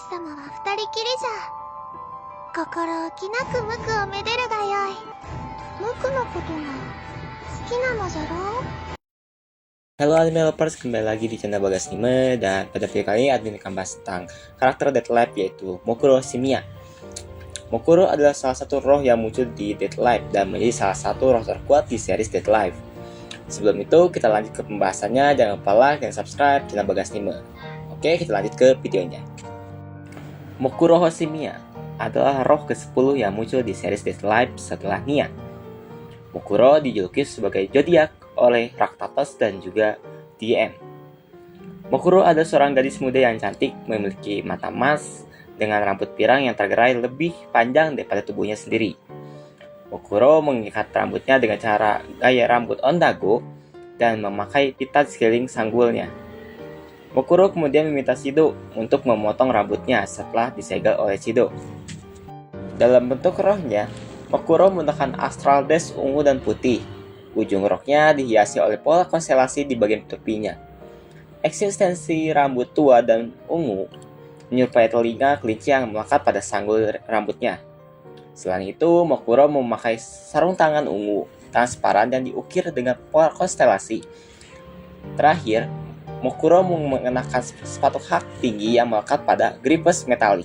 様は二人きりじゃ。心置きなく無垢をめでるがよい。無垢のことが好きなのじゃろう。 Halo anime lovers, kembali lagi di channel Bagas Anime. Dan pada video kali ini admin akan bahas tentang karakter Death Life, yaitu Mokuro Shimiya. Mokuro adalah salah satu roh yang muncul di Death Life dan menjadi salah satu roh terkuat di series Death Life. Sebelum itu kita lanjut ke pembahasannya. Jangan lupa like dan subscribe channel Bagas Anime. Oke, kita lanjut ke videonya. Mokuro Shimiya adalah roh ke-10 yang muncul di series Death Life setelah Nia. Mokuro dijuluki sebagai zodiak oleh Raktatos dan juga DM. Mokuro adalah seorang gadis muda yang cantik, memiliki mata emas dengan rambut pirang yang tergerai lebih panjang daripada tubuhnya sendiri. Mokuro mengikat rambutnya dengan cara gaya rambut ondago dan memakai pita di sekeliling sanggulnya. Mokuro kemudian meminta Shido untuk memotong rambutnya setelah disegel oleh Shido. Dalam bentuk rohnya, Mokuro menggunakan astral dash ungu dan putih. Ujung roknya dihiasi oleh pola konstelasi di bagian topinya. Eksistensi rambut tua dan ungu menyerupai telinga kelinci yang melekat pada sanggul rambutnya. Selain itu, Mokuro memakai sarung tangan ungu transparan yang diukir dengan pola konstelasi. Terakhir, Mokuro mengenakan sepatu hak tinggi yang melekat pada gripes metalik.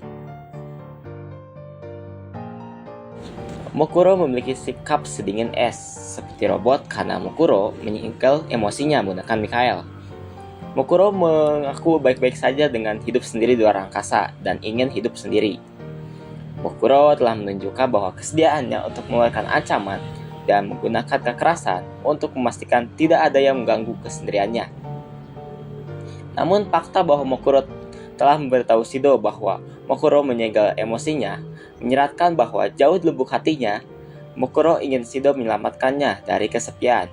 Mokuro memiliki sikap sedingin es, seperti robot karena Mokuro menyingkal emosinya menggunakan Mikael. Mokuro mengaku baik-baik saja dengan hidup sendiri di luar angkasa dan ingin hidup sendiri. Mokuro telah menunjukkan bahwa kesediaannya untuk mengeluarkan ancaman dan menggunakan kekerasan untuk memastikan tidak ada yang mengganggu kesendiriannya. Namun fakta bahwa Mokuro telah memberitahu Shido bahwa Mokuro menyegel emosinya menyeratkan bahwa jauh di lubuk hatinya, Mokuro ingin Shido menyelamatkannya dari kesepian.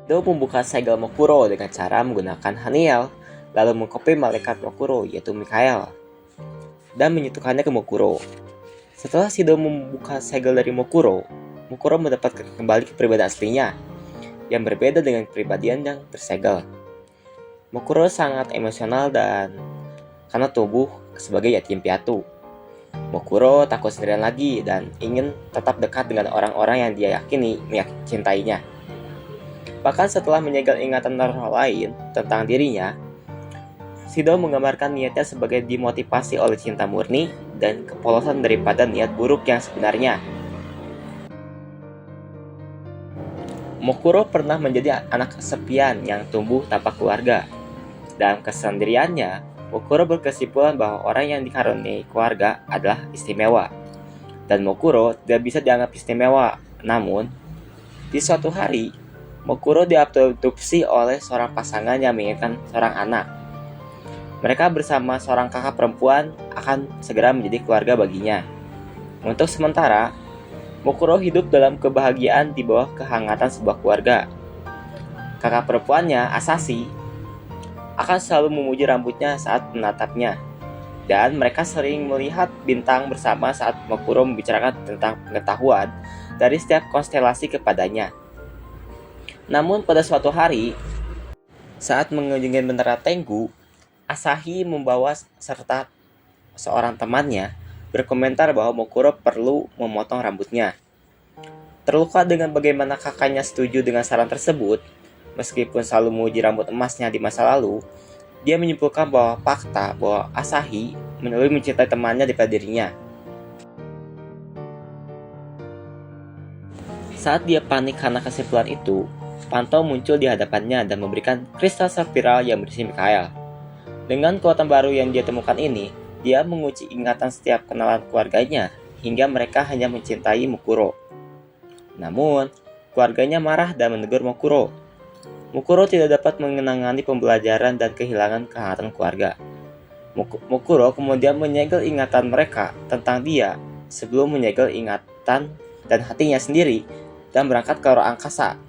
Shido membuka segel Mokuro dengan cara menggunakan Haniel, lalu mengkopi malaikat Mokuro yaitu Mikael, dan menyentuhkannya ke Mokuro. Setelah Shido membuka segel dari Mokuro, Mokuro mendapatkan kembali kepribadian aslinya, yang berbeda dengan kepribadian yang tersegel. Mokuro sangat emosional dan karena tumbuh sebagai yatim piatu. Mokuro takut sendirian lagi dan ingin tetap dekat dengan orang-orang yang dia yakini mencintainya. Bahkan setelah menyegel ingatan roh lain tentang dirinya, Shido menggambarkan niatnya sebagai dimotivasi oleh cinta murni dan kepolosan daripada niat buruk yang sebenarnya. Mokuro pernah menjadi anak kesepian yang tumbuh tanpa keluarga. Dalam kesendiriannya, Mokuro berkesimpulan bahwa orang yang dikaruniai keluarga adalah istimewa, dan Mokuro tidak bisa dianggap istimewa. Namun, di suatu hari, Mokuro diadopsi oleh seorang pasangan yang menginginkan seorang anak. Mereka bersama seorang kakak perempuan akan segera menjadi keluarga baginya. Untuk sementara, Mokuro hidup dalam kebahagiaan di bawah kehangatan sebuah keluarga. Kakak perempuannya, Asashi, akan selalu memuji rambutnya saat menatapnya, dan mereka sering melihat bintang bersama saat Mokuro membicarakan tentang pengetahuan dari setiap konstelasi kepadanya. Namun pada suatu hari, saat mengunjungi Menara Tengu, Asahi membawa serta seorang temannya berkomentar bahwa Mokuro perlu memotong rambutnya. Terluka dengan bagaimana kakaknya setuju dengan saran tersebut, meskipun selalu memuji rambut emasnya di masa lalu, dia menyimpulkan bahwa fakta bahwa Asahi lebih mencintai temannya daripada dirinya. Saat dia panik karena kesimpulan itu, Panto muncul di hadapannya dan memberikan kristal spiral yang berisi Mikael. Dengan kekuatan baru yang dia temukan ini, dia menguji ingatan setiap kenalan keluarganya hingga mereka hanya mencintai Mokuro. Namun, keluarganya marah dan menegur Mokuro. Mokuro tidak dapat mengenangani pembelajaran dan kehilangan kehangatan keluarga. Mokuro kemudian menyegel ingatan mereka tentang dia sebelum menyegel ingatan dan hatinya sendiri dan berangkat ke luar angkasa.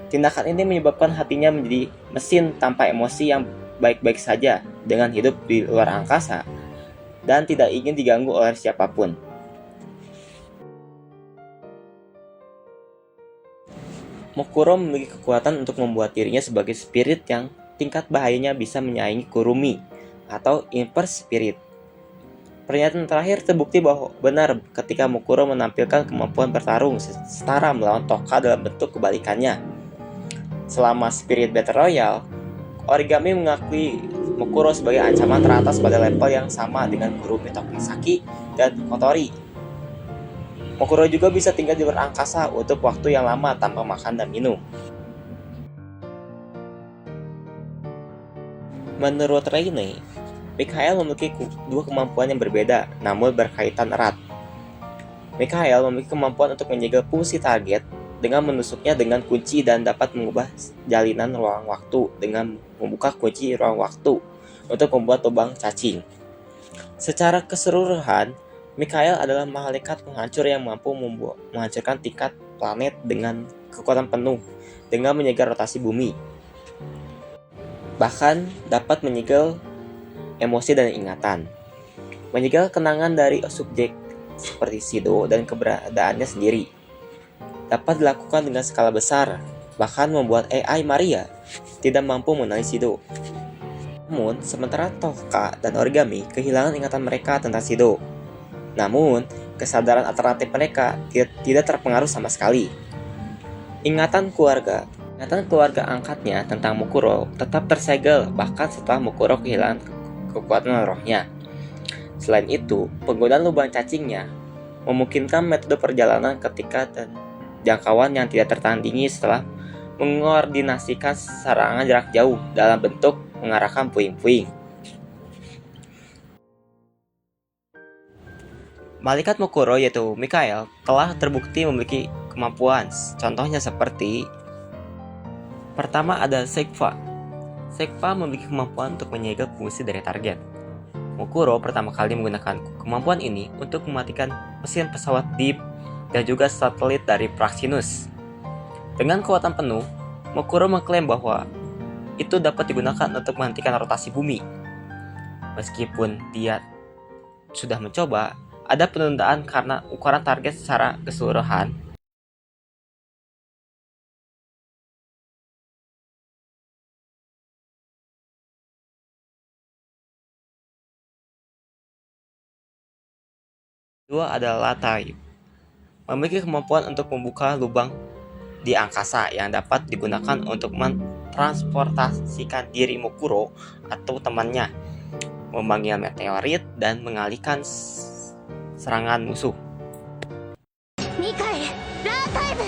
Tindakan ini menyebabkan hatinya menjadi mesin tanpa emosi yang baik-baik saja dengan hidup di luar angkasa dan tidak ingin diganggu oleh siapapun. Mokuro memiliki kekuatan untuk membuat dirinya sebagai spirit yang tingkat bahayanya bisa menyaingi Kurumi atau Inverse Spirit. Pernyataan terakhir terbukti bahwa benar ketika Mokuro menampilkan kemampuan bertarung setara melawan Toka dalam bentuk kebalikannya. Selama Spirit Battle Royale, Origami mengakui Mokuro sebagai ancaman teratas pada level yang sama dengan Kurumi Tokisaki dan Kotori. Mokuro juga bisa tinggal di luar angkasa untuk waktu yang lama tanpa makan dan minum. Menurut Reine, Mikhail memiliki dua kemampuan yang berbeda namun berkaitan erat. Mikhail memiliki kemampuan untuk menyegel fungsi target dengan menusuknya dengan kunci dan dapat mengubah jalinan ruang waktu dengan membuka kunci ruang waktu untuk membuat lubang cacing. Secara keseluruhan, Mikhail adalah malaikat penghancur yang mampu menghancurkan tingkat planet dengan kekuatan penuh dengan menyegel rotasi bumi. Bahkan dapat menyegel emosi dan ingatan, menyegel kenangan dari subjek seperti Shido dan keberadaannya sendiri. Dapat dilakukan dengan skala besar, bahkan membuat AI Maria tidak mampu mengenali Shido. Namun, sementara Toka dan Origami kehilangan ingatan mereka tentang Shido. Namun, kesadaran alternatif mereka tidak terpengaruh sama sekali. Ingatan keluarga angkatnya tentang Mokuro tetap tersegel bahkan setelah Mokuro kehilangan kekuatan rohnya. Selain itu, penggunaan lubang cacingnya memungkinkan metode perjalanan ketika dan jangkauan yang tidak tertandingi setelah mengordinasikan serangan jarak jauh dalam bentuk mengarahkan puing-puing. Malaikat Mokuro yaitu Mikhail telah terbukti memiliki kemampuan, contohnya seperti pertama ada Sekfa. Sekfa memiliki kemampuan untuk menyegel fungsi dari target. Mokuro pertama kali menggunakan kemampuan ini untuk mematikan mesin pesawat Deep dan juga satelit dari Praxinus. Dengan kekuatan penuh, Mokuro mengklaim bahwa itu dapat digunakan untuk menghentikan rotasi bumi. Meskipun dia sudah mencoba, ada penundaan karena ukuran target secara keseluruhan. Kedua adalah Taib, memiliki kemampuan untuk membuka lubang di angkasa yang dapat digunakan untuk mentransportasikan diri Mokuro atau temannya, memanggil meteorit dan mengalihkan serangan musuh. Mikhail, Ra Taib!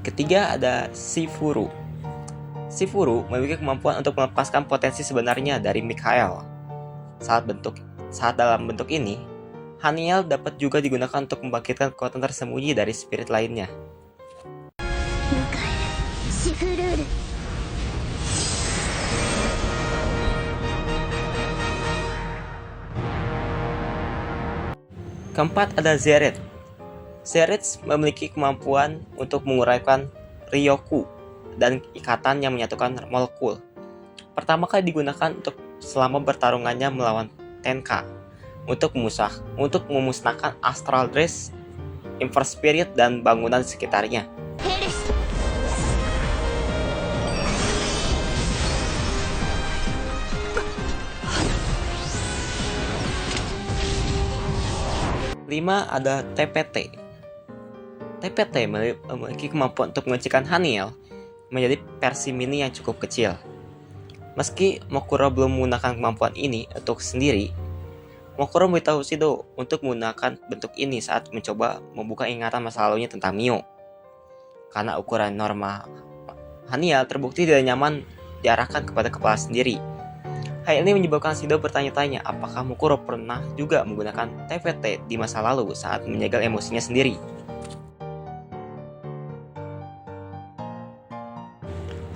Ketiga ada Shifuru. Shifuru memiliki kemampuan untuk melepaskan potensi sebenarnya dari Mikhail. Saat dalam bentuk ini, Haniel dapat juga digunakan untuk membangkitkan kekuatan tersembunyi dari spirit lainnya. Mikhail, Shifuru. Keempat ada Zeret. Zeret memiliki kemampuan untuk menguraikan Ryoku dan ikatan yang menyatukan molekul. Pertama kali digunakan untuk selama pertarungannya melawan Tenka untuk memusnahkan Astral Dress, Inverse Spirit, dan bangunan di sekitarnya. Heres. Lima ada TPT. TPT memiliki kemampuan untuk mengecilkan Haniel menjadi versi mini yang cukup kecil. Meski Mokuro belum menggunakan kemampuan ini untuk sendiri, Mokuro memberitahu Shido untuk menggunakan bentuk ini saat mencoba membuka ingatan masa lalunya tentang Mio. Karena ukuran normal Haniel terbukti tidak nyaman diarahkan kepada kepala sendiri. Hal ini menyebabkan Shido bertanya-tanya apakah Mokuro pernah juga menggunakan TPT di masa lalu saat menyegel emosinya sendiri.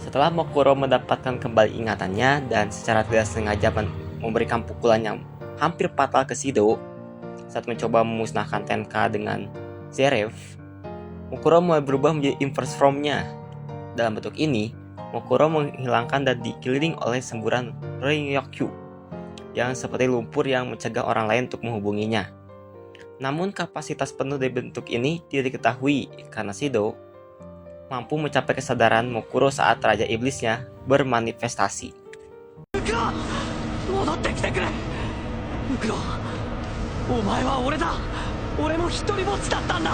Setelah Mokuro mendapatkan kembali ingatannya dan secara tidak sengaja memberikan pukulan yang hampir fatal ke Shido saat mencoba memusnahkan Tenka dengan Zerev, Mokuro mulai berubah menjadi inverse formnya. Dalam bentuk ini, Mokuro menghilangkan dan dikelilingi oleh semburan Ryokyu yang seperti lumpur yang mencegah orang lain untuk menghubunginya. Namun kapasitas penuh dari bentuk ini tidak diketahui karena Shido mampu mencapai kesadaran Mokuro saat Raja Iblisnya bermanifestasi. 戻ってきてくれ。ウクロ、お前は俺だ。俺も一人ぼっちだったんだ。